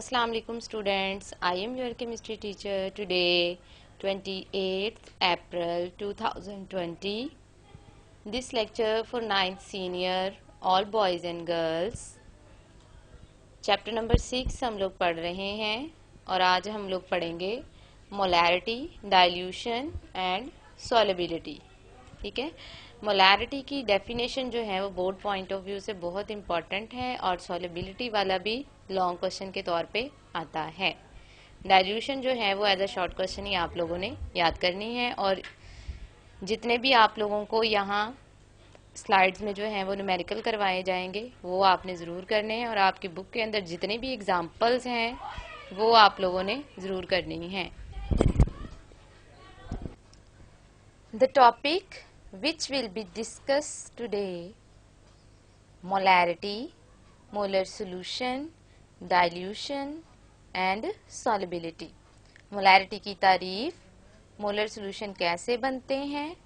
Assalamu alaikum students. I am your chemistry teacher today, 28th April 2020. This lecture for 9th senior, all boys and girls. Chapter number 6 हम लोग पढ़ रहे हैं और आज हम लोग पढ़ेंगे मोलैरिटी, डाइल्यूशन एंड सॉल्युबिलिटी। ठीक है, मोलैरिटी की डेफिनेशन जो है वो बोर्ड पॉइंट ऑफ व्यू से बहुत इंपॉर्टेंट है और सॉल्युबिलिटी वाला भी लॉन्ग क्वेश्चन के तौर पे आता है। डाइल्यूशन जो है वो एज अ शॉर्ट क्वेश्चन ही आप लोगों ने याद करनी है और जितने भी आप लोगों को यहाँ स्लाइड्स में जो है वो न्यूमेरिकल करवाए जाएंगे वो आपने ज़रूर करने हैं और आपकी बुक के अंदर जितने भी एग्जाम्पल्स हैं वो आप लोगों ने ज़रूर करनी हैं। The topic which will be discussed today: molarity, molar solution, dilution and solubility। Molarity की तारीफ, मोलर सोल्यूशन कैसे बनते हैं,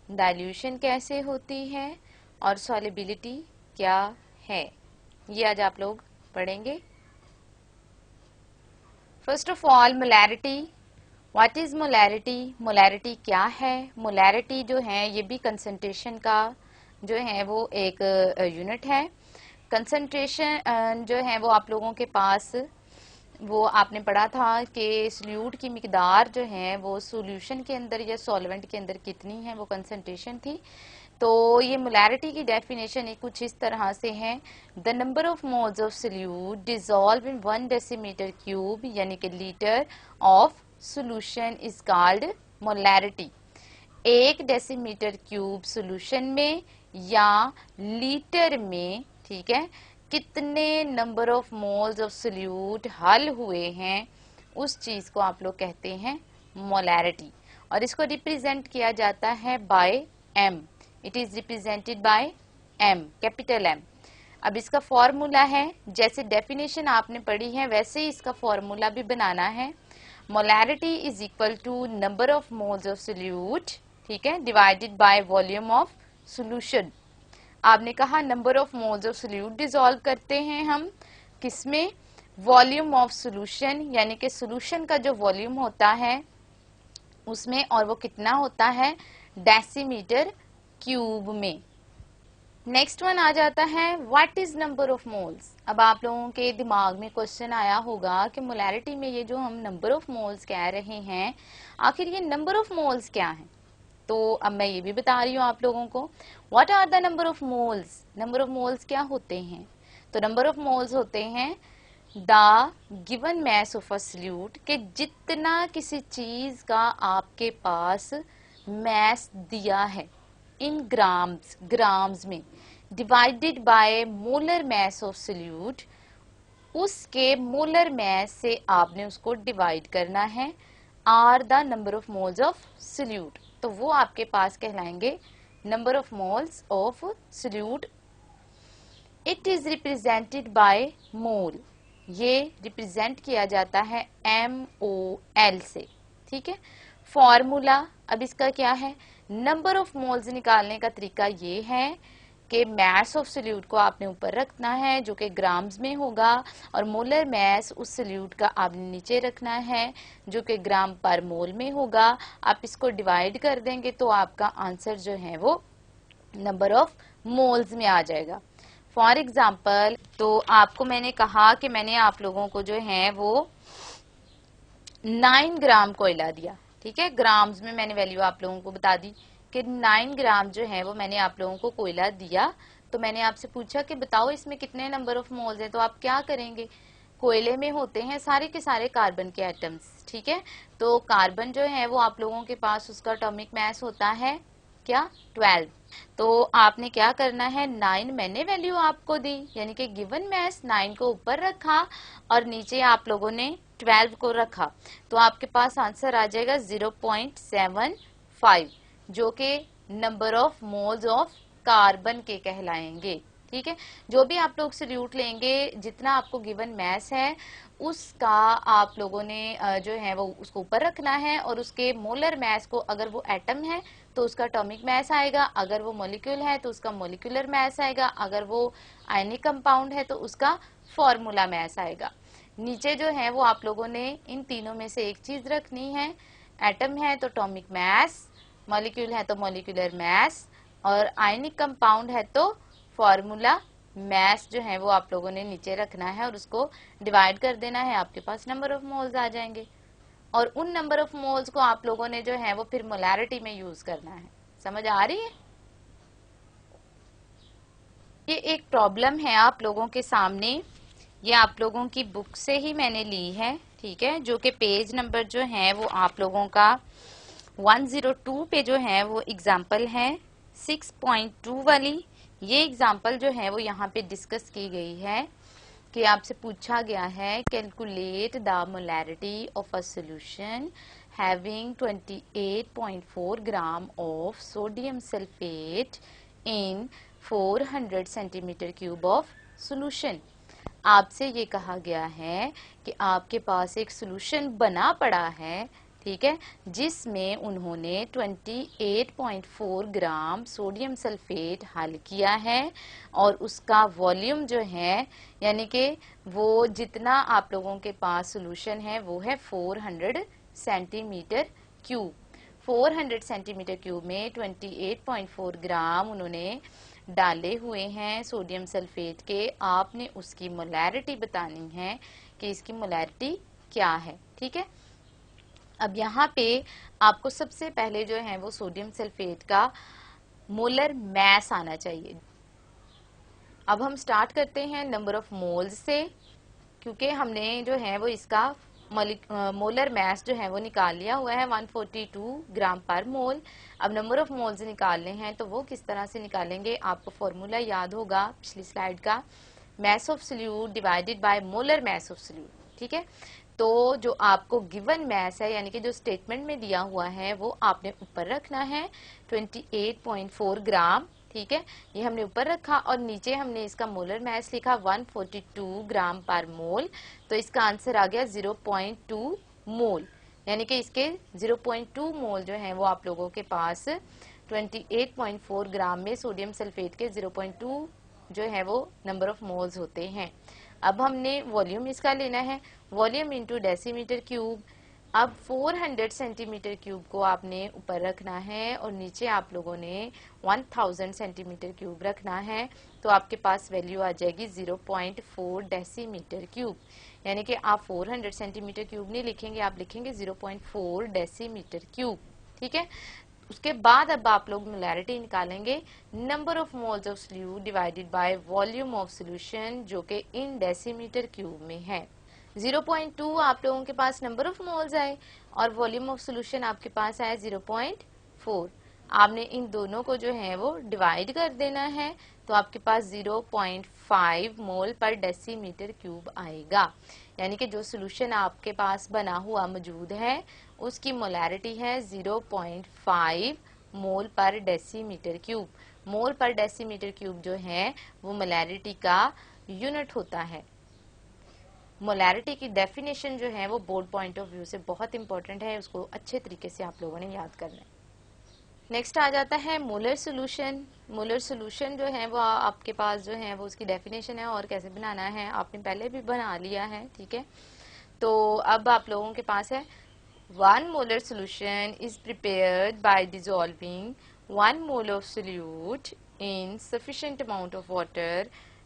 डाइल्यूशन कैसे होती है और सॉल्युबिलिटी क्या है, ये आज आप लोग पढ़ेंगे। First of all molarity, what is molarity? Molarity क्या है? मोलैरिटी जो है ये भी कंसंट्रेशन का जो है वो एक यूनिट है। कंसंट्रेशन जो है वो आप लोगों के पास वो आपने पढ़ा था कि सॉल्यूट की मिकदार जो है वो सॉल्यूशन के अंदर या सॉल्वेंट के अंदर कितनी है, वो कंसंट्रेशन थी। तो ये मोलैरिटी की डेफिनेशन कुछ इस तरह से है: the number of moles of solute dissolve in 1 decimetre cube यानी कि litre of solution is called molarity. 1 decimetre cube solution में या लीटर में, ठीक है, कितने number of moles of solute हल हुए हैं उस चीज को आप लोग कहते हैं मोलैरिटी और इसको रिप्रेजेंट किया जाता है by M. It is represented by M, capital M. अब इसका फॉर्मूला है, जैसे डेफिनेशन आपने पढ़ी है वैसे ही इसका फॉर्मूला भी बनाना है। Molarity is equal to number of moles of solute, ठीक है, divided by volume of solution. आपने कहा number of moles of solute dissolve करते हैं हम किसमें? वॉल्यूम ऑफ सॉल्यूशन, यानी कि सॉल्यूशन का जो वॉल्यूम होता है उसमें, और वो कितना होता है? डेसीमीटर क्यूब में। नेक्स्ट वन आ जाता है what is number of moles. अब आप लोगों के दिमाग में क्वेश्चन आया होगा कि मोलैरिटी में ये जो हम नंबर ऑफ मोल्स कह रहे हैं, आखिर ये नंबर ऑफ मोल्स क्या है? तो अब मैं ये भी बता रही हूँ आप लोगों को। What are the number of moles? Number of moles क्या होते हैं? तो नंबर ऑफ मोल्स होते हैं the given mass of a solute, कि जितना किसी चीज का आपके पास मैस दिया है इन ग्राम्स, ग्राम्स में, divided by molar mass of solute, उसके मोलर मैस से आपने उसको डिवाइड करना है, or the number of moles of solute. तो वो आपके पास कहलाएंगे number of moles of solute. It is represented by mole, ये रिप्रेजेंट किया जाता है MOL से, ठीक है। फॉर्मूला अब इसका क्या है? नंबर ऑफ मोल्स निकालने का तरीका ये है कि मैस ऑफ सॉल्यूट को आपने ऊपर रखना है जो कि ग्राम्स में होगा और मोलर मैस उस सॉल्यूट का आपने नीचे रखना है जो कि ग्राम पर मोल में होगा। आप इसको डिवाइड कर देंगे तो आपका आंसर जो है वो नंबर ऑफ मोल्स में आ जाएगा। फॉर एग्जाम्पल, तो आपको मैंने कहा कि मैंने आप लोगों को जो है वो 9 ग्राम कोयला दिया, ठीक है, ग्राम्स में मैंने वैल्यू आप लोगों को बता दी कि 9 ग्राम जो है वो मैंने आप लोगों को कोयला दिया। तो मैंने आपसे पूछा कि बताओ इसमें कितने नंबर ऑफ मोल्स हैं, तो आप क्या करेंगे? कोयले में होते हैं सारे के सारे कार्बन के एटम्स, ठीक है, तो कार्बन जो है वो आप लोगों के पास उसका एटॉमिक मास होता है क्या? 12। तो आपने क्या करना है? 9 मैंने वैल्यू आपको दी, यानी कि गिवन मास 9 को ऊपर रखा और नीचे आप लोगों ने 12 को रखा, तो आपके पास आंसर आ जाएगा 0.75, जो कि number of moles of carbon के कहलाएंगे, ठीक है। जो भी आप लोग सॉल्यूट लेंगे, जितना आपको गिवन मास है उसका आप लोगों ने जो है वो उसको ऊपर रखना है और उसके मोलर मास को, अगर वो एटम है तो उसका एटॉमिक मास आएगा, अगर वो मॉलिक्यूल है तो उसका मॉलिक्यूलर मास आएगा, अगर वो आयनिक कंपाउंड है तो उसका फॉर्मूला मास आएगा। नीचे जो है वो आप लोगों ने इन तीनों में से एक चीज रखनी है। एटम है तो एटॉमिक मास, मॉलिक्यूल है तो मॉलिक्यूलर मास, और आयनिक कंपाउंड है तो फॉर्मूला मास जो है वो आप लोगों ने नीचे रखना है और उसको डिवाइड कर देना है, आपके पास नंबर ऑफ मोल्स आ जाएंगे। और उन नंबर ऑफ मोल्स को आप लोगों ने जो है वो फिर मोलैरिटी में यूज करना है। समझ आ रही है? ये एक प्रॉब्लम है आप लोगों के सामने, ये आप लोगों की बुक से ही मैंने ली है, ठीक है, जो कि पेज नंबर जो है वो आप लोगों का 102 पे जो है वो एग्जाम्पल है 6.2 वाली। ये एग्जाम्पल जो है वो यहाँ पे डिस्कस की गई है कि आपसे पूछा गया है calculate the molarity of a solution having 28.4 gram of sodium sulphate in 400 centimetre cube of solution. आपसे ये कहा गया है कि आपके पास एक सॉल्यूशन बना पड़ा है, ठीक है, जिसमें उन्होंने 28.4 ग्राम सोडियम सल्फेट हल किया है और उसका वॉल्यूम जो है यानी कि वो जितना आप लोगों के पास सॉल्यूशन है वो है 400 सेंटीमीटर क्यूब। 400 सेंटीमीटर क्यूब में 28.4 ग्राम उन्होंने डाले हुए हैं सोडियम सल्फेट के। आपने उसकी मोलैरिटी बतानी है कि इसकी मोलैरिटी क्या है, ठीक है। अब यहाँ पे आपको सबसे पहले जो है वो सोडियम सल्फेट का मोलर मास आना चाहिए। अब हम स्टार्ट करते हैं नंबर ऑफ मोल्स से, क्योंकि हमने जो है वो इसका मोलर मास जो है वो निकाल लिया हुआ है 142 ग्राम पर मोल। अब नंबर ऑफ मोल्स निकालने हैं तो वो किस तरह से निकालेंगे, आपको फॉर्मूला याद होगा पिछली स्लाइड का, mass of solute divided by molar mass of solute, ठीक है। तो जो आपको गिवन मास है यानी कि जो स्टेटमेंट में दिया हुआ है वो आपने ऊपर रखना है 28.4 ग्राम, ठीक है, ये हमने ऊपर रखा और नीचे हमने इसका मोलर मास लिखा 142 ग्राम पर मोल। तो इसका आंसर आ गया 0.2 मोल, यानी कि इसके 0.2 मोल जो है वो आप लोगों के पास 28.4 ग्राम में सोडियम सल्फेट के 0.2 जो है वो नंबर ऑफ मोल्स होते हैं। अब हमने वॉल्यूम इसका लेना है, वॉल्यूम इंटू डेसीमीटर क्यूब। अब 400 सेंटीमीटर क्यूब को आपने ऊपर रखना है और नीचे आप लोगों ने 1000 सेंटीमीटर क्यूब रखना है, तो आपके पास वैल्यू आ जाएगी 0.4 डेसीमीटर क्यूब। यानी कि आप 400 सेंटीमीटर क्यूब नहीं लिखेंगे, आप लिखेंगे 0.4 डेसीमीटर क्यूब, ठीक है। उसके बाद अब आप लोग मोलैरिटी निकालेंगे, number of moles of solute divided by volume of solution, जो कि इन डेसीमीटर क्यूब में है। 0.2 आप लोगों के पास नंबर ऑफ मोल्स आए और वॉल्यूम ऑफ सॉल्यूशन आपके पास आया 0.4। आपने इन दोनों को जो है वो डिवाइड कर देना है, तो आपके पास 0.5 मोल पर डेसीमीटर क्यूब आएगा। यानी कि जो सॉल्यूशन आपके पास बना हुआ मौजूद है उसकी मोलैरिटी है 0.5 मोल पर डेसीमीटर क्यूब। मोल पर डेसीमीटर क्यूब जो है वो मोलैरिटी का यूनिट होता है। मोलैरिटी की डेफिनेशन जो है वो बोर्ड पॉइंट ऑफ व्यू से बहुत इंपॉर्टेंट है, उसको अच्छे तरीके से आप लोगों ने याद करना है। नेक्स्ट आ जाता है मोलर सोल्यूशन। मोलर सोल्यूशन जो है वो आपके पास जो है वो उसकी डेफिनेशन है और कैसे बनाना है आपने पहले भी बना लिया है, ठीक है। तो अब आप लोगों के पास है 1 molar solution is prepared by dissolving 1 mole of solute in sufficient amount of water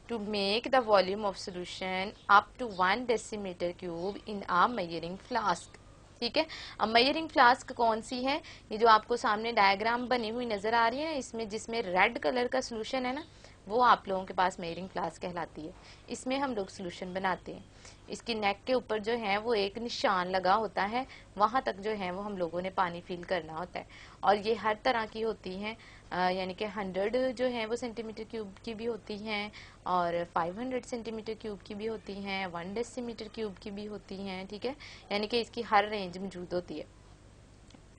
to make the volume of solution up to 1 decimeter cube in a measuring flask, ठीक है। अब मेजरिंग फ्लास्क कौन सी है, ये जो आपको सामने डायग्राम बनी हुई नजर आ रही है इसमें जिसमें रेड कलर का सोल्यूशन है ना, वो आप लोगों के पास मेजरिंग फ्लास्क कहलाती है। इसमें हम लोग सोल्यूशन बनाते हैं। इसकी नेक के ऊपर जो है वो एक निशान लगा होता है, वहां तक जो है वो हम लोगों ने पानी फिल करना होता है और ये हर तरह की होती है, यानी कि 100 जो है वो सेंटीमीटर क्यूब की भी होती हैं और 500 सेंटीमीटर क्यूब की भी होती हैं, 1 डेसीमीटर क्यूब की भी होती हैं, ठीक है। यानी कि इसकी हर रेंज मौजूद होती है।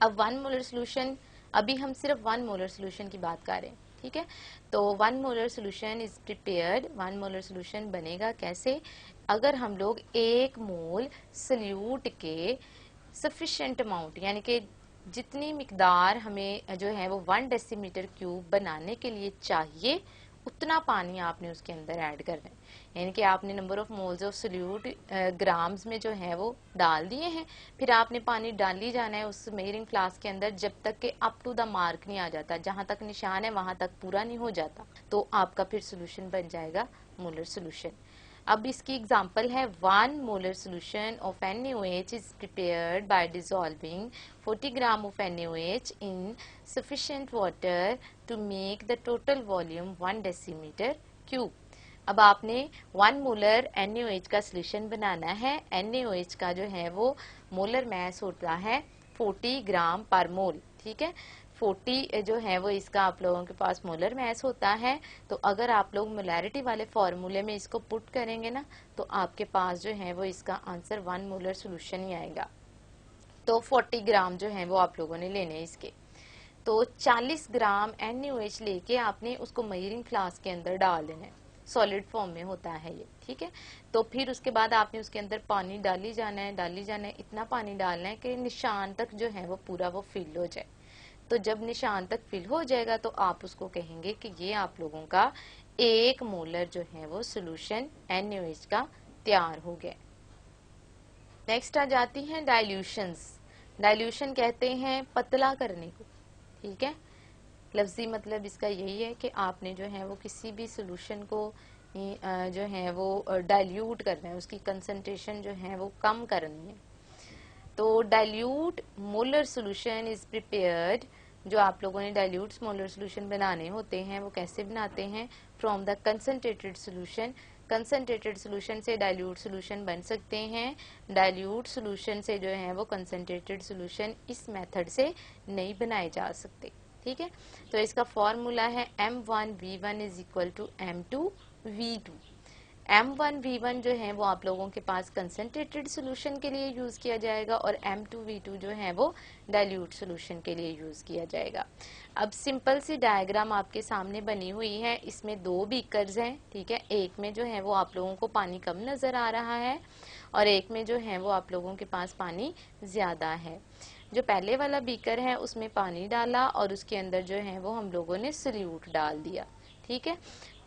अब 1 मोलर सोल्यूशन, अभी हम सिर्फ 1 मोलर सोल्यूशन की बात कर रहे हैं, ठीक है। तो 1 molar solution is prepared, 1 molar solution बनेगा कैसे, अगर हम लोग 1 मोल सल्यूट के सफिशिएंट अमाउंट यानी कि जितनी मिकदार हमें जो है वो 1 डेसीमीटर क्यूब बनाने के लिए चाहिए उतना पानी आपने उसके अंदर ऐड करना है। यानी कि आपने number of moles of solute grams में जो है वो डाल दिए हैं, फिर आपने पानी डाल ही जाना है उस मेजरिंग फ्लास्क के अंदर जब तक कि अप टू द मार्क नहीं आ जाता, जहां तक निशान है वहां तक पूरा नहीं हो जाता, तो आपका फिर सोल्यूशन बन जाएगा मोलर सोल्यूशन। अब इसकी एग्जांपल है 1 molar solution of NaOH is prepared by dissolving 40 gram of NaOH in sufficient water to make the total volume 1 decimetre cube. अब आपने 1 मोलर NaOH का सोल्यूशन बनाना है। NaOH का जो है वो मोलर मैस होता है 40 ग्राम पर मोल, ठीक है। 40 जो है वो इसका आप लोगों के पास मोलर मैस होता है। तो अगर आप लोग मोलैरिटी वाले फॉर्मूले में इसको पुट करेंगे ना, तो आपके पास जो है वो इसका आंसर 1 मोलर सोल्यूशन ही आएगा। तो 40 ग्राम जो है वो आप लोगों ने लेने हैं इसके। तो 40 ग्राम NaOH लेके आपने उसको मेजरिंग फ्लास्क के अंदर डाल देना है, सॉलिड फॉर्म में होता है ये, ठीक है। तो फिर उसके बाद आपने उसके अंदर पानी डाली जाना है, इतना पानी डालना है कि निशान तक जो है वो पूरा वो फिल हो जाए। तो जब निशान तक फिल हो जाएगा तो आप उसको कहेंगे कि ये आप लोगों का 1 मोलर जो है वो सोल्यूशन NaOH का तैयार हो गया। नेक्स्ट आ जाती हैं डाइल्यूशंस। डाइल्यूशन कहते हैं पतला करने को, ठीक है। लफ्जी मतलब इसका यही है कि आपने जो है वो किसी भी सोल्यूशन को जो है वो डाइल्यूट करना है, उसकी कंसंट्रेशन जो है वो कम करनी है। तो dilute molar solution is prepared, जो आप लोगों ने डाइल्यूट मोलर सोल्यूशन बनाने होते हैं वो कैसे बनाते हैं, from the concentrated solution. Concentrated solution से डाइल्यूट सोल्यूशन बन सकते हैं, डाइल्यूट सोल्यूशन से जो है वो कंसंट्रेटेड सोल्यूशन इस मेथड से नहीं बनाए जा सकते, ठीक है। तो इसका फॉर्मूला है M1V1 is equal to M2V2। M1V1 जो है वो आप लोगों के पास कंसंट्रेटेड सोल्यूशन के लिए यूज किया जाएगा और M2V2 जो है वो डाइल्यूट सोल्यूशन के लिए यूज किया जाएगा। अब सिंपल सी डायग्राम आपके सामने बनी हुई है, इसमें 2 बीकर्स हैं, ठीक है। एक में जो है वो आप लोगों को पानी कम नजर आ रहा है और एक में जो है वो आप लोगों के पास पानी ज्यादा है। जो पहले वाला बीकर है उसमें पानी डाला और उसके अंदर जो है वो हम लोगों ने सोल्यूट डाल दिया, ठीक है।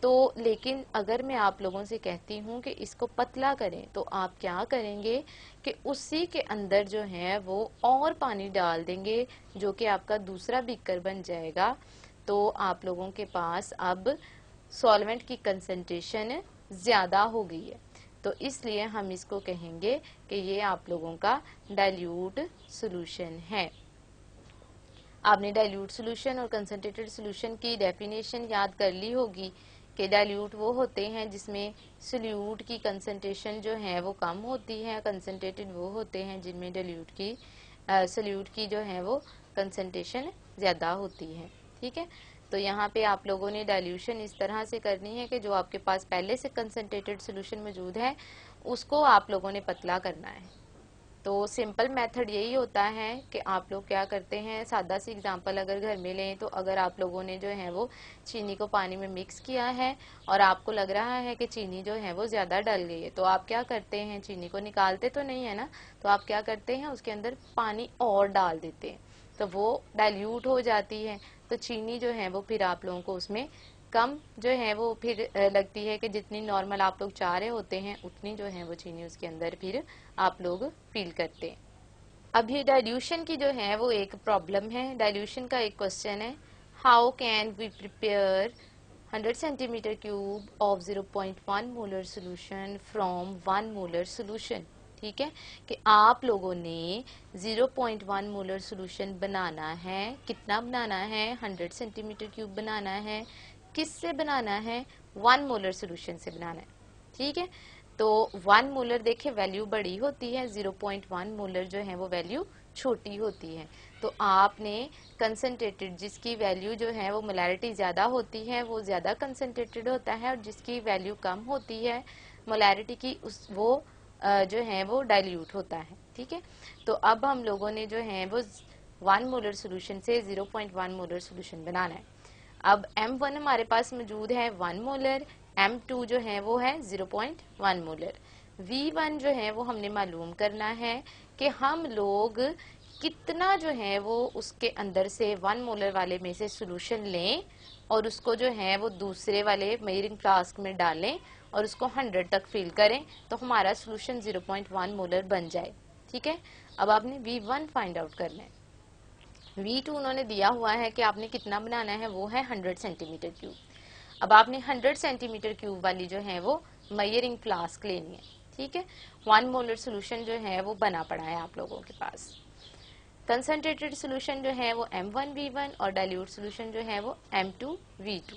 तो लेकिन अगर मैं आप लोगों से कहती हूँ कि इसको पतला करें तो आप क्या करेंगे कि उसी के अंदर जो है वो और पानी डाल देंगे, जो कि आपका दूसरा बीकर बन जाएगा। तो आप लोगों के पास अब सॉल्वेंट की कंसंट्रेशन ज्यादा हो गई है, तो इसलिए हम इसको कहेंगे कि ये आप लोगों का डाइल्यूट सोल्यूशन है। आपने डाइल्यूट सोल्यूशन और कंसंट्रेटेड सोल्यूशन की डेफिनेशन याद कर ली होगी कि डाइल्यूट वो होते हैं जिसमें सोल्यूट की कंसंट्रेशन जो है वो कम होती है, कंसंट्रेटेड वो होते हैं जिनमें डाइल्यूट की सोल्यूट की जो है वो कंसंट्रेशन ज्यादा होती है, ठीक है। तो यहाँ पे आप लोगों ने डाइल्यूशन इस तरह से करनी है कि जो आपके पास पहले से कंसंट्रेटेड सोल्यूशन मौजूद है उसको आप लोगों ने पतला करना है। तो सिंपल मेथड यही होता है कि आप लोग क्या करते हैं, सादा सी एग्जांपल अगर घर में लें तो अगर आप लोगों ने जो है वो चीनी को पानी में मिक्स किया है और आपको लग रहा है कि चीनी जो है वो ज़्यादा डल गई है, तो आप क्या करते हैं, चीनी को निकालते तो नहीं है ना, तो आप क्या करते हैं उसके अंदर पानी और डाल देते हैं, तो वो डाइल्यूट हो जाती है। तो चीनी जो है वो फिर आप लोगों को उसमें कम जो है वो फिर लगती है कि जितनी नॉर्मल आप लोग चाह रहे होते हैं उतनी जो है वो चीनी उसके अंदर फिर आप लोग फील करते हैं। अब ये डाइल्यूशन की जो है वो एक प्रॉब्लम है। डाइल्यूशन का एक क्वेश्चन है, how can we prepare 100 centimetre cube of 0.1 molar solution from 1 molar solution. ठीक है, कि आप लोगों ने 0.1 मोलर सोल्यूशन बनाना है, कितना बनाना है, 100 सेंटीमीटर क्यूब बनाना है। किससे बनाना है, 1 मोलर सोल्यूशन से बनाना है, ठीक है। तो 1 मोलर देखे वैल्यू बड़ी होती है, 0.1 मोलर जो है वो वैल्यू छोटी होती है। तो आपने कंसंट्रेटेड जिसकी वैल्यू जो है वो मोलैरिटी ज्यादा होती है वो ज्यादा कंसंट्रेटेड होता है और जिसकी वैल्यू कम होती है मोलैरिटी की उस वो जो है वो डाइल्यूट होता है, ठीक है। तो अब हम लोगों ने जो है वो 1 मोलर सोल्यूशन से 0.1 मोलर सोल्यूशन बनाना है। अब M1 हमारे पास मौजूद है 1 मोलर, M2 जो है वो है 0.1 मोलर। V1 जो है वो हमने मालूम करना है कि हम लोग कितना जो है वो उसके अंदर से 1 मोलर वाले में से सोल्यूशन लें और उसको जो है वो दूसरे वाले मेजरिंग फ्लास्क में डालें और उसको 100 तक फिल करें तो हमारा सोल्यूशन 0.1 मोलर बन जाए। ठीक है, अब आपने V1 फाइंड आउट करना है। V2 उन्होंने दिया हुआ है कि आपने कितना बनाना है, वो है 100 सेंटीमीटर क्यूब। अब आपने 100 सेंटीमीटर क्यूब वाली जो है वो मेजरिंग फ्लास्क लेनी है। ठीक है, 1 मोलर सोल्यूशन जो है वो बना पड़ा है आप लोगों के पास। कंसंट्रेटेड सोल्यूशन जो है वो M1V1 और डाइल्यूट सोल्यूशन जो है वो M2V2।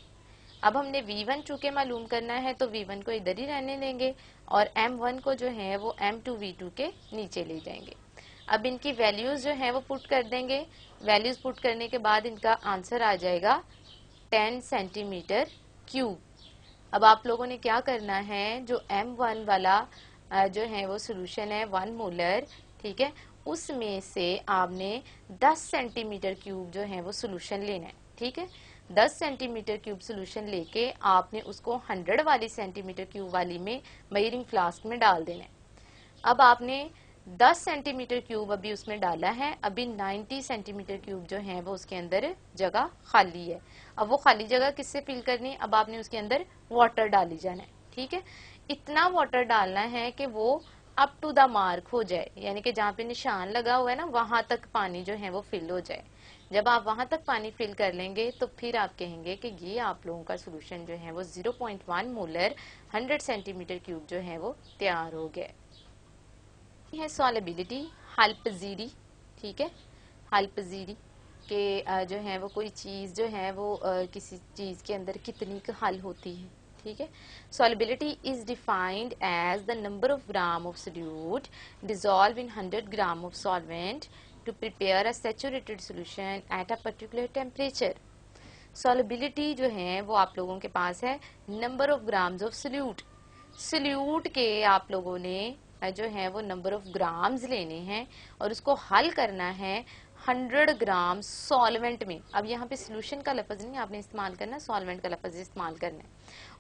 अब हमने V1 चूंकि मालूम करना है तो V1 को इधर ही रहने देंगे और M1 को जो है वो M2V2 के नीचे ले जाएंगे। अब इनकी वैल्यूज जो है वो पुट कर देंगे। वैल्यूज पुट करने के बाद इनका आंसर आ जाएगा 10 सेंटीमीटर क्यूब। अब आप लोगों ने क्या करना है, जो M1 वाला जो है वो सोल्यूशन है 1 मोलर, ठीक है, उसमें से आपने 10 सेंटीमीटर क्यूब जो है वो सोल्यूशन लेना है। ठीक है, 10 सेंटीमीटर क्यूब सोल्यूशन लेके आपने उसको 100 वाली सेंटीमीटर क्यूब वाली में मेजरिंग फ्लास्क में डाल देना है। अब आपने 10 सेंटीमीटर क्यूब अभी उसमें डाला है, अभी 90 सेंटीमीटर क्यूब जो है वो उसके अंदर जगह खाली है। अब वो खाली जगह किससे फिल करनी है, अब आपने उसके अंदर वाटर डाली जाना है। ठीक है, इतना वाटर डालना है कि वो अप टू द मार्क हो जाए, यानी कि जहाँ पे निशान लगा हुआ है ना वहां तक पानी जो है वो फिल हो जाए। जब आप वहां तक पानी फिल कर लेंगे तो फिर आप कहेंगे कि ये आप लोगों का सोल्यूशन जो है वो 0.1 मोलर 100 सेंटीमीटर क्यूब जो है वो तैयार हो गया है। सॉलिबिलिटी हाइपोजीरी, ठीक है, हाइपोजीरी के जो है वो कोई चीज जो है वो किसी चीज के अंदर कितनी हल होती है। ठीक है, solubility is defined as the number of gram of solute dissolved in 100 gram of solvent to prepare a saturated solution at a particular temperature. solubility जो है वो आप लोगों के पास है number of grams of solute। solute के आप लोगों ने जो है वो नंबर ऑफ ग्राम्स लेने हैं और उसको हल करना है 100 ग्राम सॉल्वेंट में। अब यहाँ पे सोल्यूशन का लफ्ज नहीं आपने इस्तेमाल करना, सॉल्वेंट का लफ्ज इस्तेमाल करना है।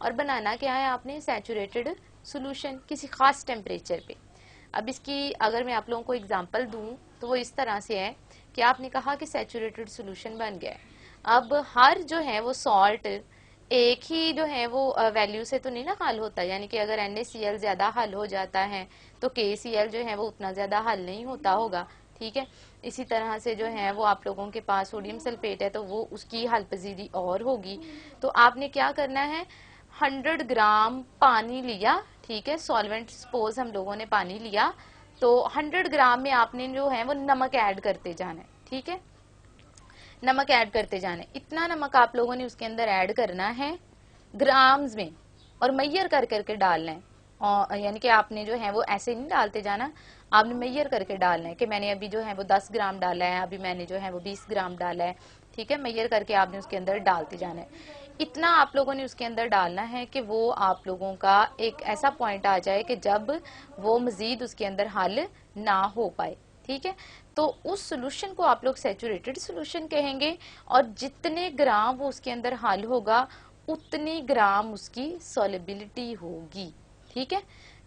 और बनाना क्या है आपने, सैचुरेटेड सोल्यूशन किसी खास टेम्परेचर पे। अब इसकी अगर मैं आप लोगों को एग्जांपल दूं तो वो इस तरह से है कि आपने कहा कि सैचुरेटेड सोल्यूशन बन गया है। अब हर जो है वो सॉल्ट एक ही जो है वो वैल्यू से तो नहीं ना हल होता, यानी कि अगर NaCl ज्यादा हल हो जाता है तो KCl जो है वो उतना ज्यादा हल नहीं होता होगा। ठीक है, इसी तरह से जो है वो आप लोगों के पास सोडियम सल्फेट है तो वो उसकी हल्पजीरी और होगी। तो आपने क्या करना है, 100 ग्राम पानी लिया, ठीक है, सॉल्वेंट सपोज हम लोगों ने पानी लिया, तो 100 ग्राम में आपने जो है वो नमक ऐड करते जाना है। ठीक है, नमक ऐड करते जाना है। इतना नमक आप लोगों ने उसके अंदर ऐड करना है ग्राम्स में और मैयर कर करके डालना है। और यानी कि आपने जो है वो ऐसे नहीं डालते जाना, आपने मैयर करके डालना है कि मैंने अभी जो है वो 10 ग्राम डाला है, अभी मैंने जो है वो 20 ग्राम डाला है। ठीक है, मैयर करके आपने उसके अंदर डालते जाना है। इतना आप लोगों ने उसके अंदर डालना है कि वो आप लोगों का एक ऐसा पॉइंट आ जाए कि जब वो मजीद उसके अंदर हल ना हो पाए। ठीक है, तो उस सोल्यूशन को आप लोग सैचुरेटेड सोल्यूशन कहेंगे और जितने ग्राम वो उसके अंदर हल होगा उतनी ग्राम उसकी सॉलिबिलिटी होगी। ठीक है,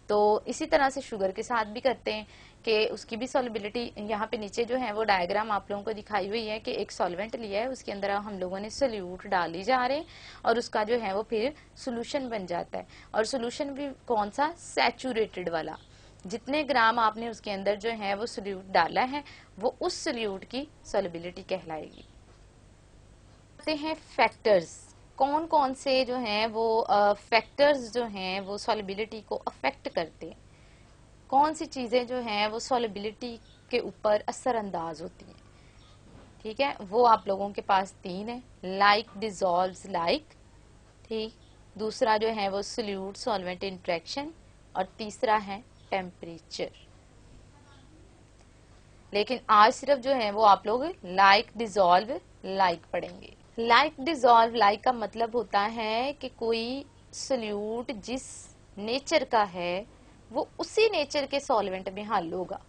तो इसी तरह से शुगर के साथ भी करते हैं कि उसकी भी सॉलिबिलिटी, यहाँ पे नीचे जो है वो डायग्राम आप लोगों को दिखाई हुई है कि एक सॉल्वेंट लिया है, उसके अंदर हम लोगों ने सोल्यूट डाली जा रहे हैं और उसका जो है वो फिर सोल्यूशन बन जाता है। और सोल्यूशन भी कौन सा, सैचुरेटेड वाला। जितने ग्राम आपने उसके अंदर जो है वो सोल्यूट डाला है वो उस सोल्यूट की सॉलिबिलिटी कहलाएगी। हैं फैक्टर्स, कौन कौन से जो हैं वो फैक्टर्स जो हैं वो सॉलिबिलिटी को अफेक्ट करते हैं, कौन सी चीजें जो हैं वो सॉलिबिलिटी के ऊपर असरअंदाज होती हैं। ठीक है, वो आप लोगों के पास 3 है, लाइक डिसॉल्व्स लाइक, ठीक, दूसरा जो है वो सोल्यूट सॉल्वेंट इंटरेक्शन और तीसरा है टेम्परेचर। लेकिन आज सिर्फ जो है वो आप लोग लाइक डिसॉल्व लाइक पढ़ेंगे। लाइक डिसॉल्व लाइक का मतलब होता है कि कोई सोल्यूट जिस नेचर का है वो उसी नेचर के सॉल्वेंट में हल होगा।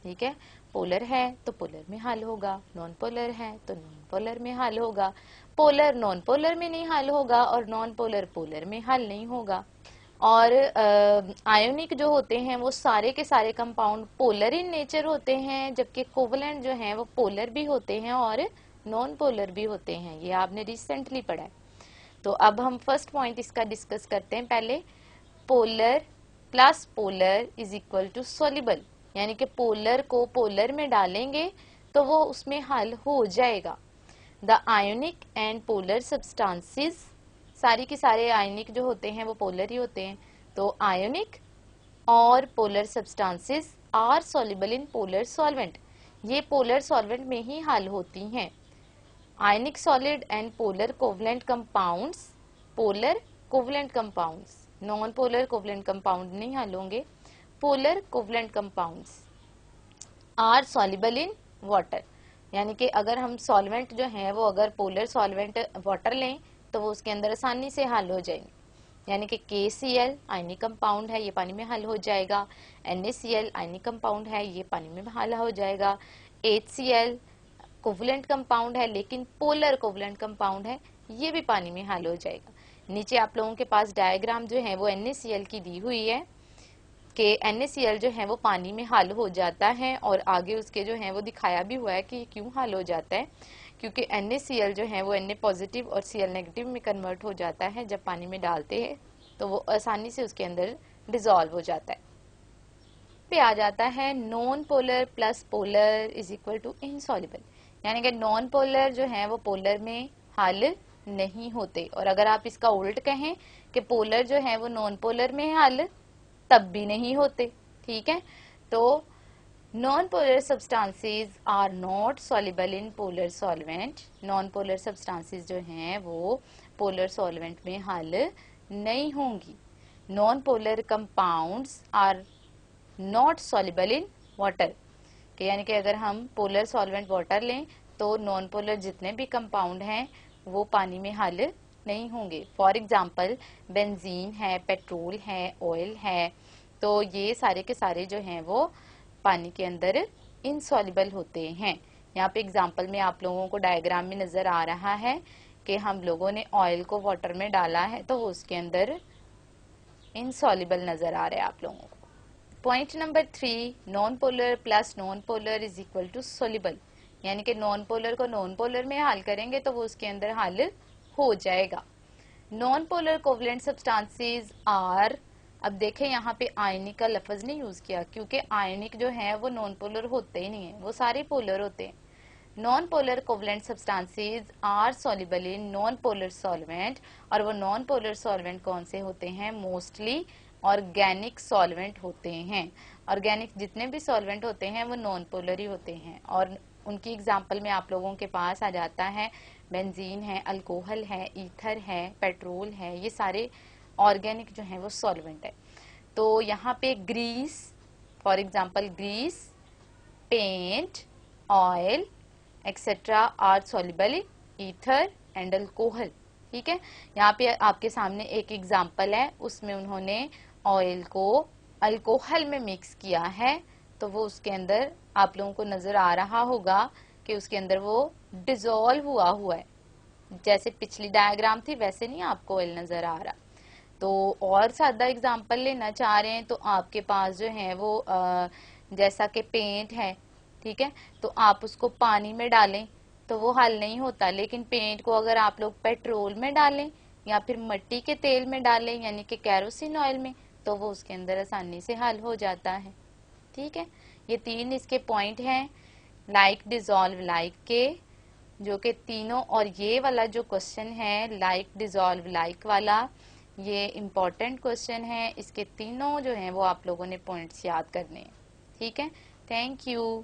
ठीक है, पोलर है तो पोलर में हल होगा, नॉन पोलर है तो नॉन पोलर में हल होगा, पोलर नॉन पोलर में नहीं हल होगा और नॉन पोलर पोलर में हल नहीं होगा। और आयोनिक जो होते हैं वो सारे के सारे कंपाउंड पोलर इन नेचर होते हैं, जबकि कोवलेंट जो हैं वो पोलर भी होते हैं और नॉन पोलर भी होते हैं। ये आपने रिसेंटली पढ़ा है। तो अब हम फर्स्ट पॉइंट इसका डिस्कस करते हैं। पहले polar plus polar is equal to soluble, यानी कि पोलर को पोलर में डालेंगे तो वो उसमें हल हो जाएगा। The ionic and polar substances, सारी की सारे आयनिक जो होते हैं वो पोलर ही होते हैं, तो आयोनिक और polar substances are soluble in polar solvent, ये पोलर सॉल्वेंट में ही हल होती हैं। Ionic solid and polar covalent compounds, polar covalent compounds, non polar covalent compound नहीं हल होंगे, polar covalent compounds are soluble in water, यानी कि अगर हम सॉल्वेंट जो है वो अगर पोलर सॉल्वेंट वाटर लें तो वो उसके अंदर आसानी से हल हो जाएंगे, यानी कि KCl आयनिक कंपाउंड है, ये पानी में हल हो जाएगा। NaCl आयनिक कंपाउंड है, ये पानी में हल हो जाएगा। HCl कोवलेंट कंपाउंड है लेकिन पोलर कोवलेंट कंपाउंड है, ये भी पानी में हल हो जाएगा। नीचे आप लोगों के पास डायग्राम जो है वो NaCl की दी हुई है कि NaCl जो है वो पानी में हल हो जाता है, और आगे उसके जो है वो दिखाया भी हुआ है कि क्यों हल हो जाता है, क्योंकि NaCl जो है वो Na पॉजिटिव और Cl नेगेटिव में कन्वर्ट हो जाता है जब पानी में डालते हैं, तो वो आसानी से उसके अंदर डिसॉल्व हो जाता है। पे आ जाता है non polar plus polar is equal to insoluble, यानी कि नॉन पोलर जो है वो पोलर में हल नहीं होते, और अगर आप इसका उल्ट कहें कि पोलर जो है वो नॉन पोलर में हल तब भी नहीं होते। ठीक है, तो non polar substances are not soluble in polar solvent, non polar substances जो हैं वो पोलर सॉल्वेंट में हल नहीं होंगी। Non polar compounds are not soluble in water, यानी कि अगर हम पोलर सॉल्वेंट वाटर लें तो नॉन पोलर जितने भी कंपाउंड हैं वो पानी में हल नहीं होंगे। फॉर एग्जाम्पल बेंजीन है, पेट्रोल है, ऑयल है, तो ये सारे के सारे जो हैं वो पानी के अंदर इनसॉल्युबल होते हैं। यहाँ पे एग्जाम्पल में आप लोगों को डायग्राम में नजर आ रहा है कि हम लोगों ने ऑयल को वाटर में डाला है तो वो उसके अंदर इनसॉल्युबल नजर आ रहा है आप लोगों को। Point number 3, non polar plus non polar is equal to soluble, यानी कि नॉन पोलर को नॉन पोलर में हल करेंगे तो वो उसके अंदर हल हो जाएगा। Non polar covalent substances are, अब देखें यहाँ पे आयनिक का लफ्ज नहीं यूज किया क्योंकि आयनिक जो है वो नॉन पोलर होते ही नहीं है, वो सारे पोलर होते हैं। Non polar covalent substances are soluble in non polar solvent, और वो नॉन पोलर सॉल्वेंट कौन से होते हैं? मोस्टली ऑर्गेनिक सॉल्वेंट होते हैं। ऑर्गेनिक जितने भी सॉल्वेंट होते हैं वो नॉन पोलर ही होते हैं, और उनकी एग्जांपल में आप लोगों के पास आ जाता है बेंजीन है, अल्कोहल है, ईथर है, पेट्रोल है, ये सारे ऑर्गेनिक जो है वो सॉल्वेंट है। तो यहाँ पे grease, for example grease, paint, oil etcetera are soluble in ether and alcohol. ठीक है, यहाँ पे आपके सामने एक एग्जांपल है, उसमें उन्होंने ऑयल को अल्कोहल में मिक्स किया है, तो वो उसके अंदर आप लोगों को नजर आ रहा होगा कि उसके अंदर वो डिसॉल्व हुआ है। जैसे पिछली डायग्राम थी वैसे नहीं आपको ऑयल नजर आ रहा। तो और सादा एग्जांपल लेना चाह रहे हैं तो आपके पास जो है वो जैसा कि पेंट है, ठीक है, तो आप उसको पानी में डालें तो वो हल नहीं होता, लेकिन पेंट को अगर आप लोग पेट्रोल में डालें या फिर मिट्टी के तेल में डालें यानी कि केरोसिन ऑयल में, तो वो उसके अंदर आसानी से हल हो जाता है। ठीक है, ये 3 इसके पॉइंट हैं, लाइक, डिसॉल्व, लाइक के, जो कि तीनों, और ये वाला जो क्वेश्चन है लाइक, डिसॉल्व, लाइक वाला, ये इम्पोर्टेंट क्वेश्चन है। इसके तीनों जो हैं वो आप लोगों ने पॉइंट्स याद करने हैं। ठीक है, थैंक यू।